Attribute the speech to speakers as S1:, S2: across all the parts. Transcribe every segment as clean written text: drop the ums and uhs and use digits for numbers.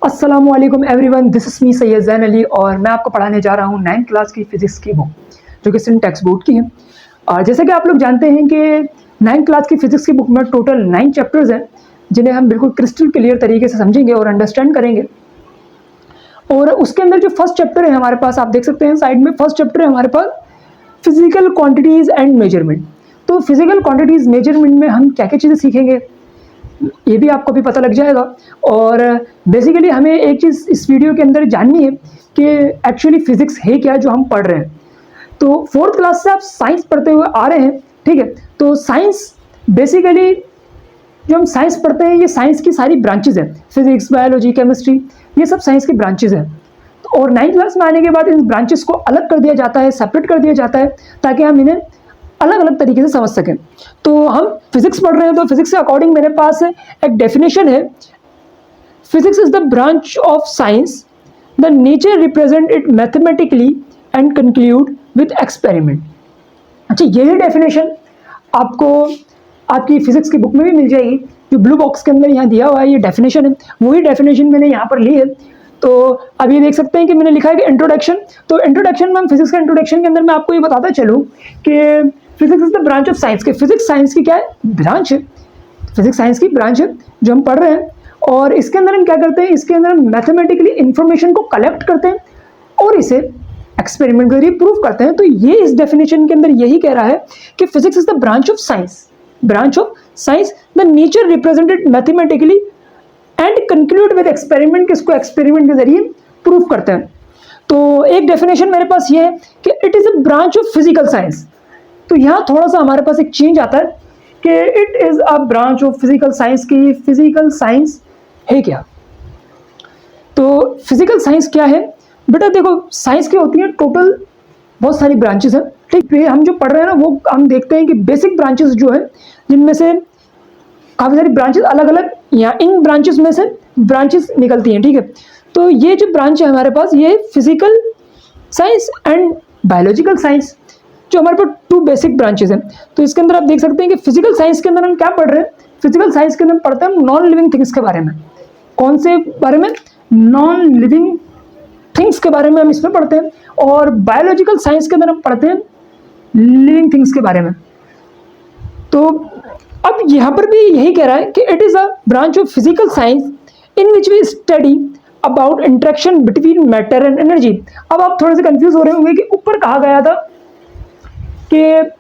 S1: अस्सलामुअलैकुम everyone, this is me Syed Zain Ali और मैं आपको पढ़ाने जा रहा हूँ 9th क्लास की फ़िज़िक्स की बुक जो कि सिंध टेक्स्ट बुक की है। और जैसे कि आप लोग जानते हैं कि 9th क्लास की फ़िज़िक्स की बुक में टोटल 9 चैप्टर्स हैं जिन्हें हम बिल्कुल क्रिस्टल क्लियर तरीके से समझेंगे और अंडरस्टैंड करेंगे। और उसके अंदर जो फर्स्ट चैप्टर है हमारे पास, आप देख सकते हैं साइड में, फर्स्ट चैप्टर है हमारे पास फिजिकल क्वांटिटीज़ एंड मेजरमेंट। तो फिजिकल क्वांटिटीज़ मेजरमेंट में हम क्या क्या चीज़ें सीखेंगे ये भी आपको भी पता लग जाएगा। और बेसिकली हमें एक चीज़ इस वीडियो के अंदर जाननी है कि एक्चुअली फिजिक्स है क्या जो हम पढ़ रहे हैं। तो 4th क्लास से आप साइंस पढ़ते हुए आ रहे हैं, ठीक है। तो साइंस बेसिकली जो हम साइंस पढ़ते हैं ये साइंस की सारी ब्रांचेज हैं, फिजिक्स, बायोलॉजी, केमिस्ट्री, ये सब साइंस की ब्रांचेज हैं। और 9th क्लास में आने के बाद इन ब्रांचेस को अलग कर दिया जाता है, सेपरेट कर दिया जाता है ताकि हम इन्हें अलग अलग तरीके से समझ सकें। तो हम फिजिक्स पढ़ रहे हैं तो फिजिक्स के अकॉर्डिंग मेरे पास एक डेफिनेशन है, physics is the branch of science the nature represent it mathematically and conclude with experiment. अच्छा, यही डेफिनेशन आपको आपकी फिजिक्स की बुक में भी मिल जाएगी, जो ब्लू बॉक्स के अंदर यहाँ दिया हुआ है। ये डेफिनेशन है, वही डेफिनेशन मैंने यहाँ पर ली है। तो अब ये देख सकते हैं कि मैंने लिखा है कि इंट्रोडक्शन। तो इंट्रोडक्शन में हम फिजिक्स के इंट्रोडक्शन के अंदर मैं आपको ये बताता चलूँ कि physics is the branch of science के, फिजिक्स साइंस की क्या है, ब्रांच है, फिजिक्स साइंस की ब्रांच है जो हम पढ़ रहे हैं। और इसके अंदर हम क्या करते हैं, इसके अंदर हम मैथमेटिकली इंफॉर्मेशन को कलेक्ट करते हैं और इसे एक्सपेरिमेंट के जरिए प्रूव करते हैं। तो ये इस डेफिनेशन के अंदर यही कह रहा है कि physics is the branch of science, branch of science the nature represented mathematically and conclude with experiment, किसको एक्सपेरिमेंट के जरिए प्रूव करते हैं। तो एक डेफिनेशन मेरे पास ये है कि it is a branch of physical science. तो यहाँ थोड़ा सा हमारे पास एक चेंज आता है कि it is a branch of physical science की फिजिकल साइंस है क्या। तो फिजिकल साइंस क्या है बेटा, देखो साइंस की होती है टोटल बहुत सारी ब्रांचेस हैं, ठीक है। हम जो पढ़ रहे हैं ना वो हम देखते हैं कि बेसिक ब्रांचेस जो है जिनमें से काफ़ी सारी ब्रांचेस अलग अलग, या इन ब्रांचेस में से ब्रांचेस निकलती हैं, ठीक है। तो ये जो ब्रांच है हमारे पास, ये physical science and biological science, जो हमारे पास 2 बेसिक ब्रांचेस हैं। तो इसके अंदर आप देख सकते हैं कि फिजिकल साइंस के अंदर हम क्या पढ़ रहे हैं, फिजिकल साइंस के अंदर पढ़ते हैं नॉन लिविंग थिंग्स के बारे में। कौन से बारे में, नॉन लिविंग थिंग्स के बारे में हम इसमें पढ़ते हैं। और बायोलॉजिकल साइंस के अंदर हम पढ़ते हैं लिविंग थिंग्स के बारे में। तो अब यहाँ पर भी यही कह रहा है कि it is a branch of physical science in which we study about interaction between matter and energy. अब आप थोड़े से कंफ्यूज हो रहे होंगे कि ऊपर कहा गया था कि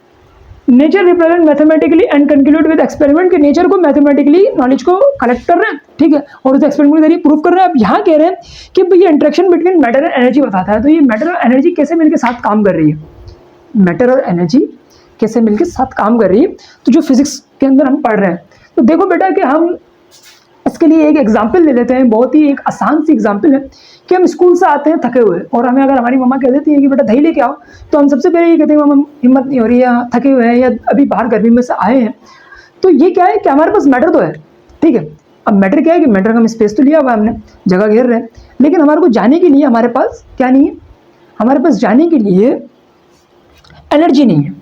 S1: nature represent mathematically and conclude with experiment, के नेचर को मैथमेटिकली नॉलेज को कलेक्ट कर रहे हैं, ठीक है, और उस एक्सपेरिमेंट के जरिए प्रूव कर रहे हैं। अब यहाँ कह रहे हैं कि भाई ये interaction between matter and energy बताता है। तो ये मैटर और एनर्जी कैसे मिलकर साथ काम कर रही है, मैटर और एनर्जी कैसे मिलकर साथ काम कर रही है, तो जो फिजिक्स के अंदर हम पढ़ रहे हैं। तो देखो बेटा कि हम इसके लिए एक एग्जाम्पल ले लेते हैं, बहुत ही एक आसान सी एग्जाम्पल है कि हम स्कूल से आते हैं थके हुए और हमें अगर हमारी मम्मा कह देती है कि बेटा दही लेके आओ, तो हम सबसे पहले ये कहते हैं मम्मा हिम्मत नहीं हो रही है, थके हुए हैं, या अभी बाहर गर्मी में से आए हैं। तो ये क्या है कि हमारे पास मैटर तो है, ठीक है। अब मैटर क्या है कि मैटर का हम स्पेस तो लिया हुआ है, हमने जगह घेर रहे हैं, लेकिन हमारे को जाने के लिए हमारे पास क्या नहीं है, हमारे पास जाने के लिए एनर्जी नहीं है,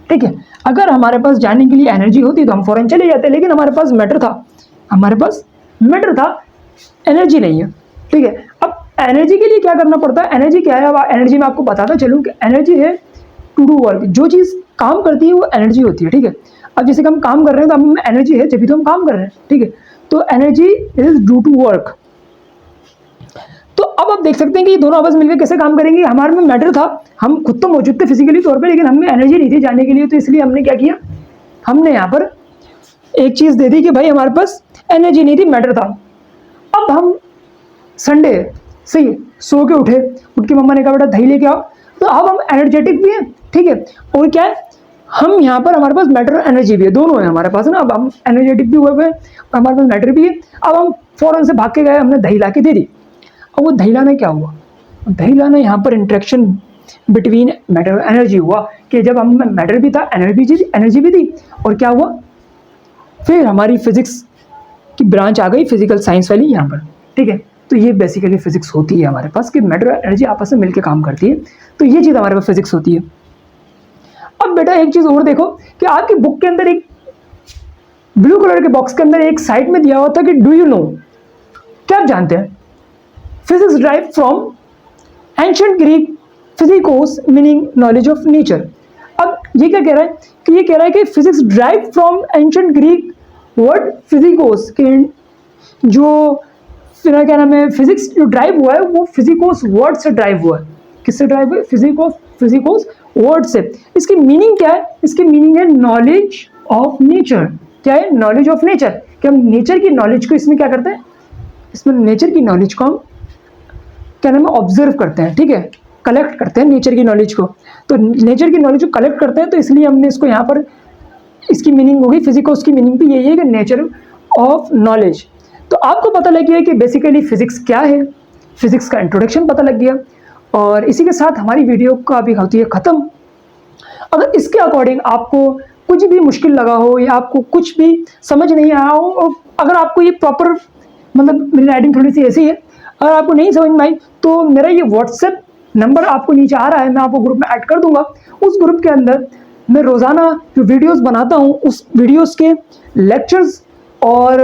S1: ठीक है। अगर हमारे पास जाने के लिए एनर्जी होती तो हम फौरन चले जाते, लेकिन हमारे पास मैटर था, हमारे पास मैटर था, एनर्जी नहीं है, ठीक है। अब एनर्जी के लिए क्या करना पड़ता है, एनर्जी क्या है, अब एनर्जी में आपको बताता चलूँ कि एनर्जी है टू डू वर्क। जो चीज़ काम करती है वो एनर्जी होती है, ठीक है। अब जैसे कि हम काम कर रहे हैं तो हम एनर्जी है जब भी तो हम काम कर रहे हैं, ठीक है। तो energy is due to work. तो अब आप देख सकते हैं कि ये दोनों आपस मिलकर कैसे काम करेंगे। हमारे में मैटर था, हम खुद तो मौजूद थे फिजिकली तौर पे, लेकिन हमें एनर्जी नहीं थी जाने के लिए। तो इसलिए हमने क्या किया, हमने यहाँ पर एक चीज़ दे दी कि भाई हमारे पास एनर्जी नहीं थी, मैटर था। अब हम संडे सही सो के उठे, उठ के मम्मा ने कहा बेटा दही लेके आओ, तो अब हम एनर्जेटिक भी हैं, ठीक है, और क्या है, हम यहाँ पर हमारे पास मैटर और एनर्जी भी है, दोनों है हमारे पास ना। अब हम एनर्जेटिक भी हुए हुए हैं और हमारे पास मैटर भी है। अब हम फौरन से भाग के गए, हमने दही ला के दे दी। अब वो दही लाना क्या हुआ, दही लाना यहाँ पर इंटरेक्शन बिटवीन मैटर और एनर्जी हुआ कि जब हम मैटर भी था, एनर्जी भी थी, और क्या हुआ, फिर हमारी फिजिक्स की ब्रांच आ गई, फिजिकल साइंस वाली यहाँ पर, ठीक है। तो ये बेसिकली फिजिक्स होती है हमारे पास कि मैटर और एनर्जी आपस में मिलकर काम करती है। तो ये चीज़ हमारे पास फिजिक्स होती है। अब बेटा एक चीज़ और देखो कि आपकी बुक के अंदर एक ब्लू कलर के बॉक्स के अंदर एक साइड में दिया हुआ था कि डू यू नो, क्या आप जानते हैं, physics drive from ancient Greek physikos meaning knowledge of nature. अब ये क्या कह रहा है कि ये कह रहा है कि physics drive from ancient Greek word physikos के जो फिर क्या नाम है, फिजिक्स जो ड्राइव हुआ है वो फिजिकोस वर्ड से ड्राइव हुआ है। किससे ड्राइव हुआ? फिजिकोस वर्ड से। इसकी मीनिंग क्या है? इसकी मीनिंग है नॉलेज ऑफ नेचर। क्या है? Knowledge of nature. कि हम नेचर की नॉलेज को इसमें क्या करते हैं, इसमें नेचर की नॉलेज को हम क्या नाम है, ऑब्जर्व करते हैं, ठीक है, कलेक्ट करते हैं नेचर की नॉलेज को। तो नेचर की नॉलेज को कलेक्ट करते हैं, तो इसलिए हमने इसको यहाँ पर, इसकी मीनिंग होगी, फिजिकोस की मीनिंग भी यही है कि नेचर ऑफ नॉलेज। तो आपको पता लग गया कि बेसिकली फिजिक्स क्या है, फिजिक्स का इंट्रोडक्शन पता लग गया, और इसी के साथ हमारी वीडियो का भी होती है ख़त्म। अगर इसके अकॉर्डिंग आपको कुछ भी मुश्किल लगा हो या आपको कुछ भी समझ नहीं आया हो, और अगर आपको ये प्रॉपर, मतलब मेरी राइटिंग थोड़ी सी ऐसी है, अगर आपको नहीं समझ में आई तो मेरा ये व्हाट्सएप नंबर आपको नीचे आ रहा है, मैं आपको ग्रुप में ऐड कर दूंगा। उस ग्रुप के अंदर मैं रोज़ाना जो वीडियोस बनाता हूँ उस वीडियोस के लेक्चर्स और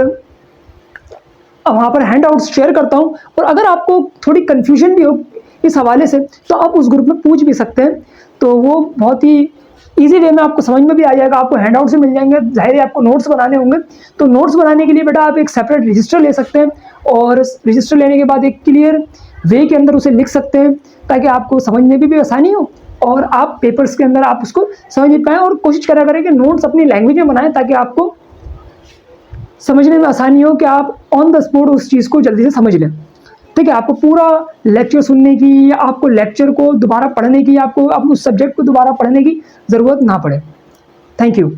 S1: वहाँ पर हैंड आउट्स शेयर करता हूँ। और अगर आपको थोड़ी कन्फ्यूजन भी हो इस हवाले से तो आप उस ग्रुप में पूछ भी सकते हैं, तो वो बहुत ही ईजी वे में आपको समझ में भी आ जाएगा, आपको हैंड आउट से मिल जाएंगे। जाहिर है आपको नोट्स बनाने होंगे, तो नोट्स बनाने के लिए बेटा आप एक सेपरेट रजिस्टर ले सकते हैं, और रजिस्टर लेने के बाद एक क्लियर वे के अंदर उसे लिख सकते हैं, ताकि आपको समझने में भी आसानी हो और आप पेपर्स के अंदर आप उसको समझ नहीं पाएँ। और कोशिश करा करें कि नोट्स अपनी लैंग्वेज में बनाएं, ताकि आपको समझने में आसानी हो कि आप ऑन द स्पॉट उस चीज़ को जल्दी से समझ लें, ठीक है। आपको पूरा लेक्चर सुनने की या आपको लेक्चर को दोबारा पढ़ने की, आपको अब उस सब्जेक्ट को दोबारा पढ़ने की ज़रूरत ना पड़े। Thank you.